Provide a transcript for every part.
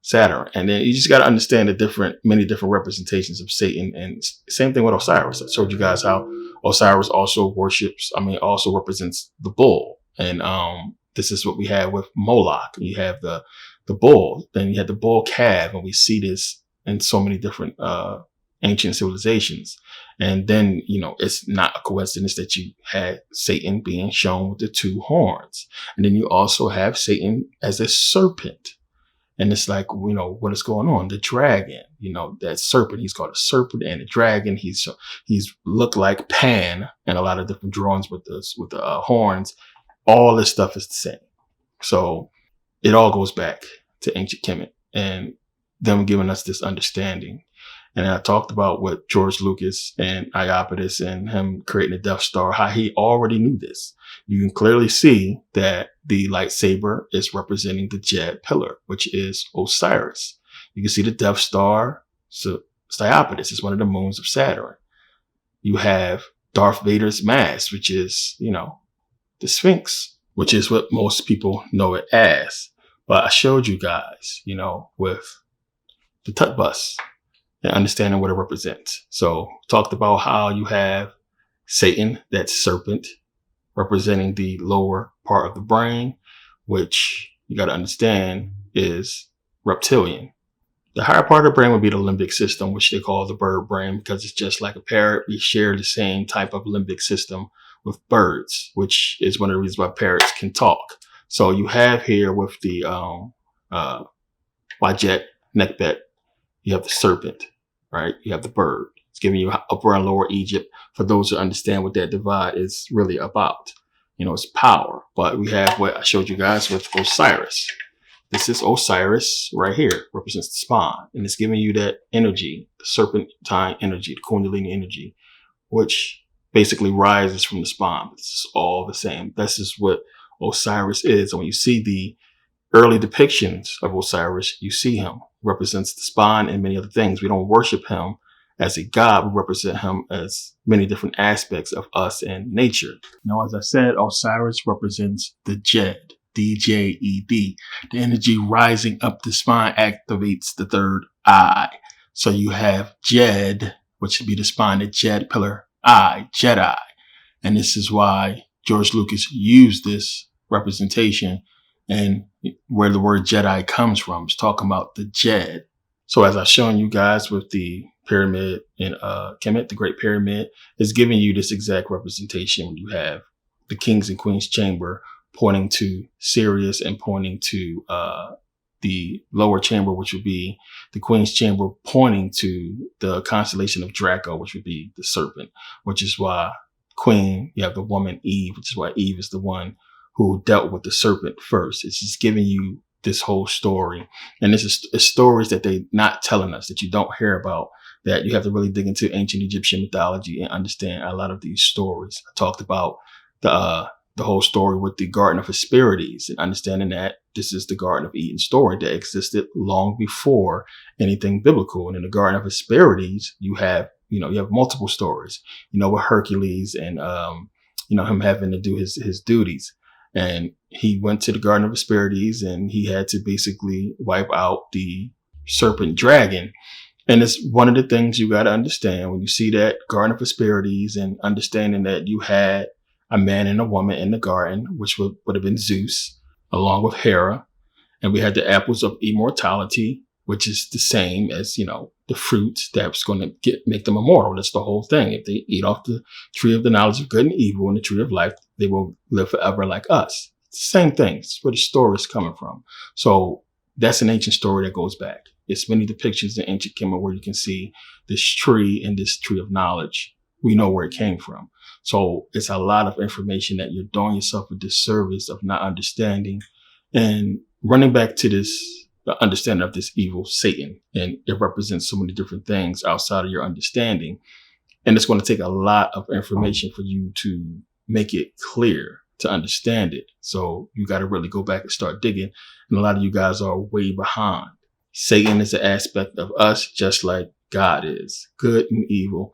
Saturn. And then you just got to understand the many different representations of Satan. And same thing with Osiris. I showed you guys how Osiris also also represents the bull. And this is what we have with Moloch. You have the bull, then you have the bull calf, and we see this in so many different ancient civilizations. And then, it's not a coincidence that you had Satan being shown with the two horns. And then you also have Satan as a serpent. And it's like, what is going on? The dragon, that serpent, he's called a serpent, and the dragon, he's looked like Pan, and a lot of different drawings with the horns. All this stuff is the same. So it all goes back to ancient Kemet and them giving us this understanding. And I talked about what George Lucas and Iapetus and him creating the Death Star, how he already knew this. You can clearly see that the lightsaber is representing the Jed pillar, which is Osiris. You can see the Death Star. So Iapetus is one of the moons of Saturn. You have Darth Vader's mask, which is, the Sphinx, which is what most people know it as. But I showed you guys, with the Tut bus and understanding what it represents. So talked about how you have Satan, that serpent, representing the lower part of the brain, which you got to understand is reptilian. The higher part of the brain would be the limbic system, which they call the bird brain, because it's just like a parrot. We share the same type of limbic system with birds, which is one of the reasons why parrots can talk. So you have here with the Wajet, Nekbet, you have the serpent, right? You have the bird. It's giving you Upper and Lower Egypt. For those who understand what that divide is really about, it's power. But we have what I showed you guys with Osiris. This is Osiris right here, represents the spine, and it's giving you that energy, the serpentine energy, the Kundalini energy, which basically rises from the spine. But this is all the same. This is what Osiris is. And when you see the early depictions of Osiris, you see him represents the spine and many other things. We don't worship him as a god. We represent him as many different aspects of us and nature. Now, as I said, Osiris represents the Jed, D-J-E-D. The energy rising up the spine activates the third eye. So you have Jed, which would be the spine, the Jed pillar eye, Jedi. And this is why George Lucas used this representation, and where the word Jedi comes from. It's talking about the Jed. So as I've shown you guys with the pyramid in Kemet, the Great Pyramid is giving you this exact representation. When you have the King's and Queen's chamber pointing to Sirius and pointing to the lower chamber, which would be the Queen's chamber, pointing to the constellation of Draco, which would be the serpent, which is why Queen, you have the woman Eve, which is why Eve is the one who dealt with the serpent first. It's just giving you this whole story. And this is stories that they're not telling us, that you don't hear about, that you have to really dig into ancient Egyptian mythology and understand a lot of these stories. I talked about the whole story with the Garden of Hesperides, and understanding that this is the Garden of Eden story that existed long before anything biblical. And in the Garden of Hesperides, you have multiple stories, with Hercules and, him having to do his duties. And he went to the Garden of Hesperides and he had to basically wipe out the serpent dragon. And it's one of the things you got to understand when you see that Garden of Hesperides, and understanding that you had a man and a woman in the garden, which would have been Zeus, along with Hera. And we had the apples of immortality, which is the same as, the fruit that's going to make them immortal. That's the whole thing. If they eat off the tree of the knowledge of good and evil and the tree of life, they will live forever like us. It's the same thing. It's where the story is coming from. So that's an ancient story that goes back. It's many depictions in ancient Kemet where you can see this tree and this tree of knowledge. We know where it came from. So it's a lot of information that you're doing yourself a disservice of not understanding, and running back to the understanding of this evil Satan. And it represents so many different things outside of your understanding. And it's going to take a lot of information for you to make it clear, to understand it. So you got to really go back and start digging. And a lot of you guys are way behind. Satan is an aspect of us, just like God is. Good and evil.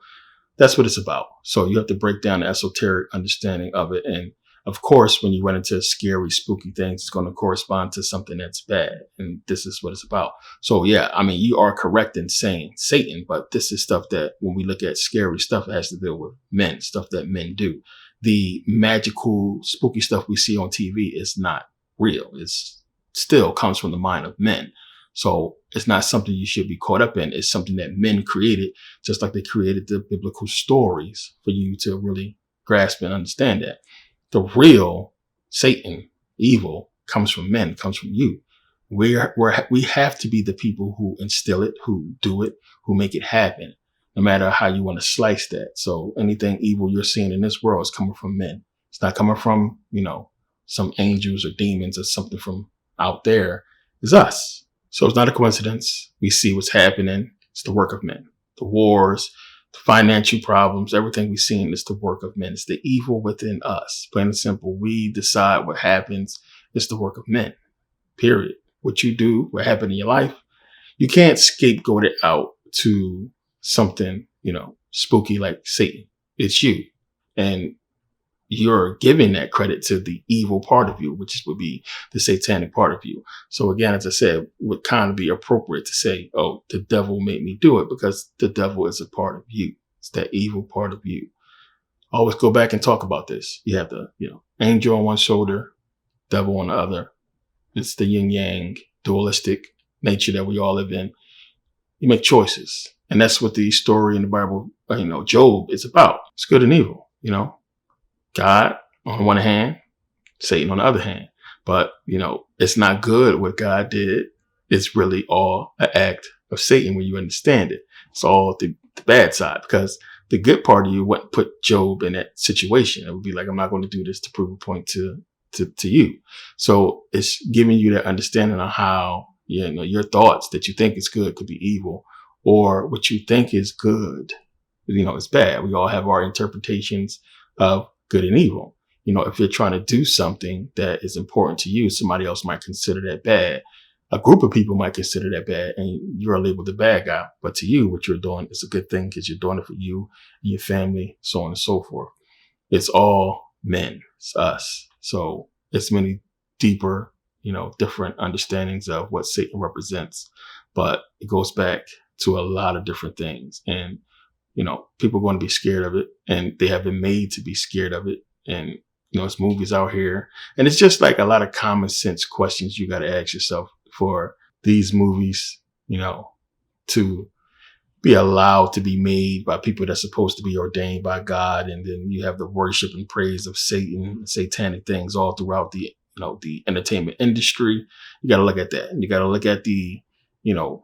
That's what it's about. So you have to break down the esoteric understanding of it and of course, when you run into scary, spooky things, it's going to correspond to something that's bad. And this is what it's about. So yeah, I mean, you are correct in saying Satan, but this is stuff that when we look at scary stuff, it has to deal with men, stuff that men do. The magical, spooky stuff we see on TV is not real. It's still comes from the mind of men. So it's not something you should be caught up in. It's something that men created, just like they created the biblical stories for you to really grasp and understand that. The real Satan, evil, comes from men, comes from you. We have to be the people who instill it, who do it, who make it happen, no matter how you want to slice that. So anything evil you're seeing in this world is coming from men. It's not coming from, some angels or demons or something from out there. It's us. So it's not a coincidence. We see what's happening. It's the work of men. The wars, the financial problems, everything we've seen is the work of men. It's the evil within us. Plain and simple. We decide what happens. It's the work of men. Period. What you do, what happened in your life, you can't scapegoat it out to something, spooky like Satan. It's you. And you're giving that credit to the evil part of you, which would be the satanic part of you. So again, as I said, would kind of be appropriate to say, oh, the devil made me do it, because the devil is a part of you. It's that evil part of you. Always go back and talk about this. You have the, angel on one shoulder, devil on the other. It's the yin yang dualistic nature that we all live in. You make choices. And that's what the story in the Bible, Job is about. It's good and evil, God on one hand, Satan on the other hand. But, it's not good what God did. It's really all an act of Satan when you understand it. It's all the bad side, because the good part of you wouldn't put Job in that situation. It would be like, I'm not going to do this to prove a point to you. So it's giving you that understanding of how, your thoughts that you think is good could be evil, or what you think is good, is bad. We all have our interpretations of good and evil. If you're trying to do something that is important to you, somebody else might consider that bad. A group of people might consider that bad, and you're labeled the bad guy. But to you, what you're doing is a good thing, because you're doing it for you and your family, so on and so forth. It's all men. It's us. So it's many deeper, different understandings of what Satan represents. But it goes back to a lot of different things. And people are going to be scared of it, and they have been made to be scared of it. And, it's movies out here, and it's just like a lot of common sense questions you got to ask yourself for these movies, to be allowed to be made by people that's supposed to be ordained by God. And then you have the worship and praise of Satan, satanic things all throughout the, the entertainment industry. You got to look at that. And you got to look at the,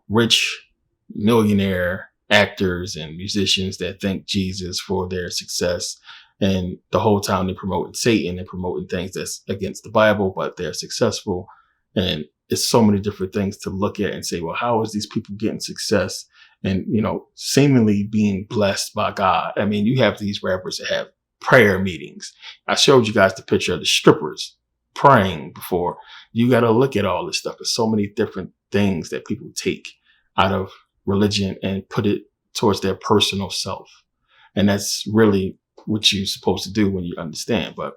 rich millionaire actors and musicians that thank Jesus for their success. And the whole time they're promoting Satan and promoting things that's against the Bible, but they're successful. And it's so many different things to look at and say, well, how is these people getting success and, seemingly being blessed by God? I mean, you have these rappers that have prayer meetings. I showed you guys the picture of the strippers praying before. You got to look at all this stuff. There's so many different things that people take out of religion and put it towards their personal self. And that's really what you're supposed to do when you understand. But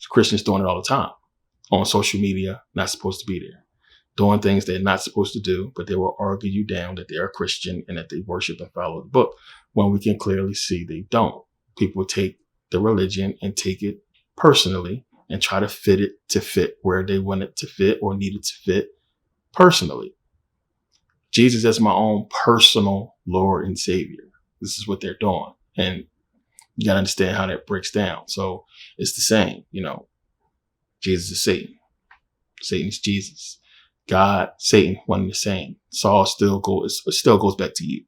Christians doing it all the time on social media, not supposed to be there, doing things they're not supposed to do, but they will argue you down that they're a Christian and that they worship and follow the book, when we can clearly see they don't. People take the religion and take it personally and try to fit it to fit where they want it to fit or need it to fit personally. Jesus as my own personal Lord and Savior. This is what they're doing. And you got to understand how that breaks down. So it's the same, Jesus is Satan. Satan is Jesus. God, Satan, one and the same. Saul still goes back to you.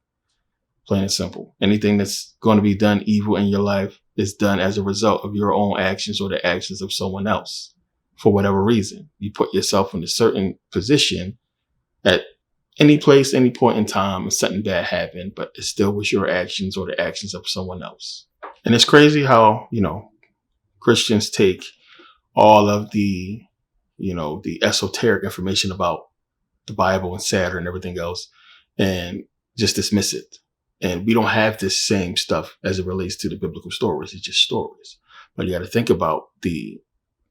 Plain and simple. Anything that's going to be done evil in your life is done as a result of your own actions or the actions of someone else. For whatever reason, you put yourself in a certain position at any place, any point in time, and something bad happened, but it still was your actions or the actions of someone else. And it's crazy how, Christians take all of the, the esoteric information about the Bible and Saturn and everything else and just dismiss it. And we don't have this same stuff as it relates to the biblical stories. It's just stories. But you got to think about the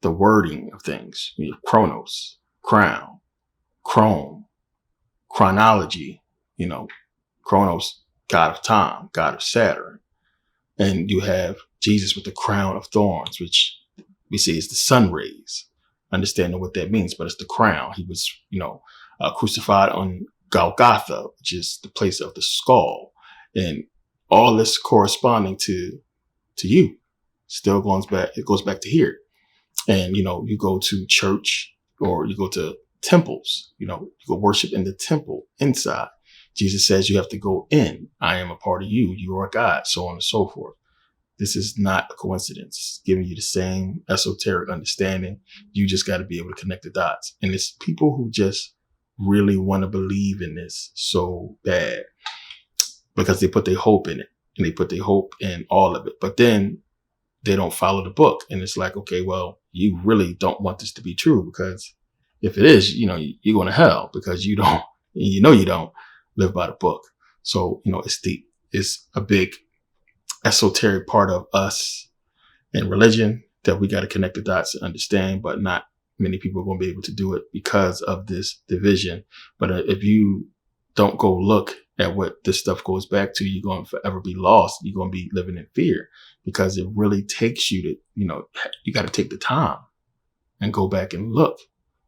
the wording of things. You have chronos, crown, chrome, chronology, chronos, god of time, god of Saturn. And you have Jesus with the crown of thorns, which we see is the sun rays, understanding what that means, but it's the crown. He was, crucified on Golgotha, which is the place of the skull. And all this corresponding to you still it goes back to here. And, you go to church or you go to temples, you go worship in the temple inside. Jesus says you have to go in. I am a part of you. You are a God, so on and so forth. This is not a coincidence. It's giving you the same esoteric understanding. You just got to be able to connect the dots. And it's people who just really want to believe in this so bad because they put their hope in it and they put their hope in all of it. But then they don't follow the book. And it's like, okay, well, you really don't want this to be true, because if it is, you're going to hell because you don't live by the book. So, it's a big esoteric part of us and religion that we got to connect the dots and understand, but not many people are going to be able to do it because of this division. But if you don't go look at what this stuff goes back to, you're going to forever be lost. You're going to be living in fear because it really takes you to, you got to take the time and go back and look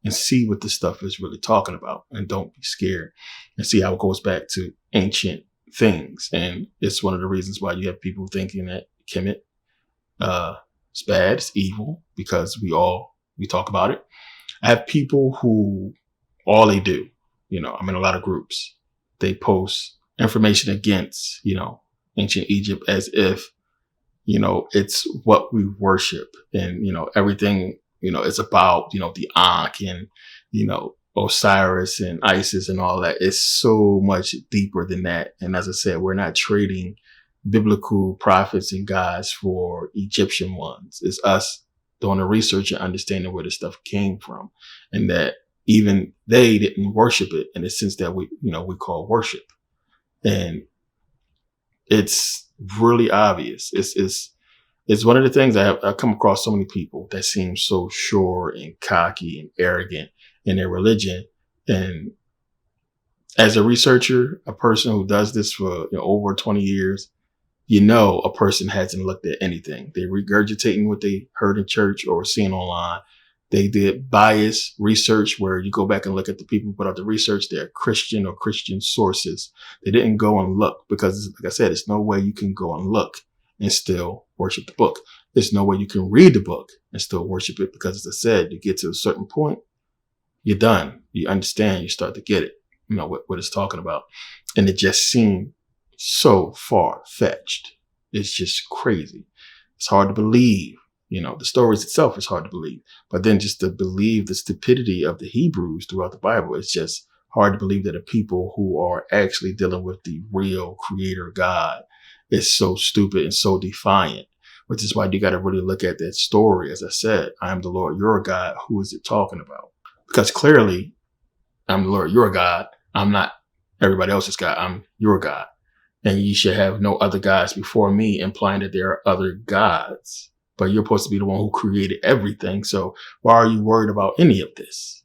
and see what this stuff is really talking about, and don't be scared, and see how it goes back to ancient things. And it's one of the reasons why you have people thinking that Kemet is bad, it's evil, because we talk about it. I have people who all they do, I'm in a lot of groups, they post information against, ancient Egypt as if, it's what we worship, and, everything, it's about, the Ankh and, Osiris and Isis and all that. It's so much deeper than that. And as I said, we're not trading biblical prophets and gods for Egyptian ones. It's us doing the research and understanding where this stuff came from, and that even they didn't worship it in the sense that we call worship. And it's really obvious. It's one of the things I come across so many people that seem so sure and cocky and arrogant in their religion. And as a researcher, a person who does this for over 20 years, a person hasn't looked at anything. They're regurgitating what they heard in church or seen online. They did bias research where you go back and look at the people who put out the research. They're Christian or Christian sources. They didn't go and look because, like I said, there's no way you can go and look and still worship the book. There's no way you can read the book and still worship it, because, as I said, you get to a certain point, you're done. You understand. You start to get it, what it's talking about. And it just seemed so far-fetched. It's just crazy. It's hard to believe. The stories itself is hard to believe. But then just to believe the stupidity of the Hebrews throughout the Bible, it's just hard to believe that the people who are actually dealing with the real creator God is so stupid and so defiant, which is why you got to really look at that story. As I said, I am the Lord, your God. Who is it talking about? Because clearly, I'm the Lord, your God. I'm not everybody else's God. I'm your God. And you should have no other gods before me, implying that there are other gods. But you're supposed to be the one who created everything. So why are you worried about any of this?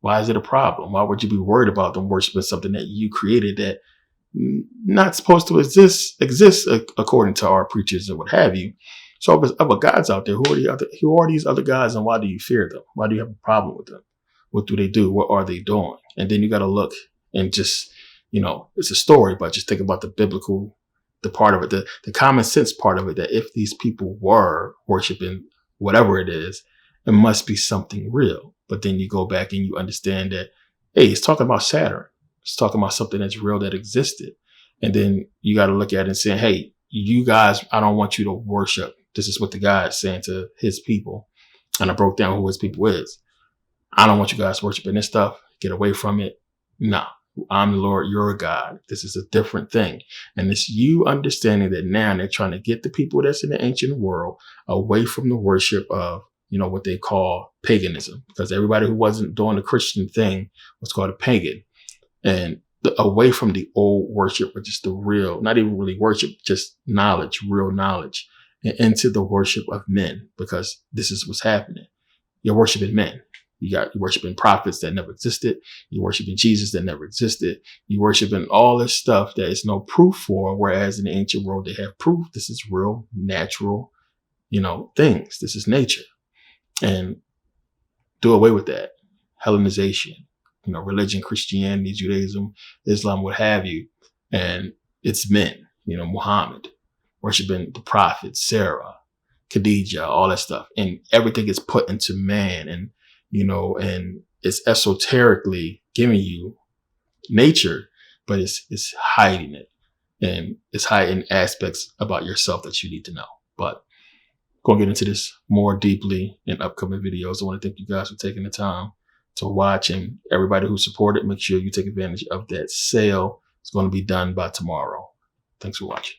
Why is it a problem? Why would you be worried about them worshiping something that you created that not supposed to exist according to our preachers or what have you? So if there's other gods out there, who are these other gods, and why do you fear them? Why do you have a problem with them? What do they do? What are they doing? And then you got to look and just, it's a story, but just think about the biblical, the part of it, the common sense part of it, that if these people were worshiping whatever it is, it must be something real. But then you go back and you understand that, hey, it's talking about Saturn. It's talking about something that's real, that existed. And then you got to look at it and say, hey, you guys, I don't want you to worship. This is what the God is saying to his people. And I broke down who his people is. I don't want you guys worshiping this stuff. Get away from it. No, I'm the Lord, your God. This is a different thing. And it's you understanding that now they're trying to get the people that's in the ancient world away from the worship of, what they call paganism, because everybody who wasn't doing the Christian thing was called a pagan, and away from the old worship, which is the real, not even really worship, just knowledge, real knowledge, and into the worship of men, because this is what's happening. you're worshiping men. You're worshiping prophets that never existed. You're worshiping Jesus that never existed. You're worshiping all this stuff that is no proof for, whereas in the ancient world, they have proof. This is real, natural, things. This is nature. And do away with that. Hellenization, religion, Christianity, Judaism, Islam, what have you. And it's men, Muhammad, worshiping the prophets, Sarah, Khadijah, all that stuff. And everything is put into man, and it's esoterically giving you nature, but it's hiding it. And it's hiding aspects about yourself that you need to know. But going to get into this more deeply in upcoming videos. I want to thank you guys for taking the time to watch, and everybody who supported, make sure you take advantage of that sale. It's going to be done by tomorrow. Thanks for watching.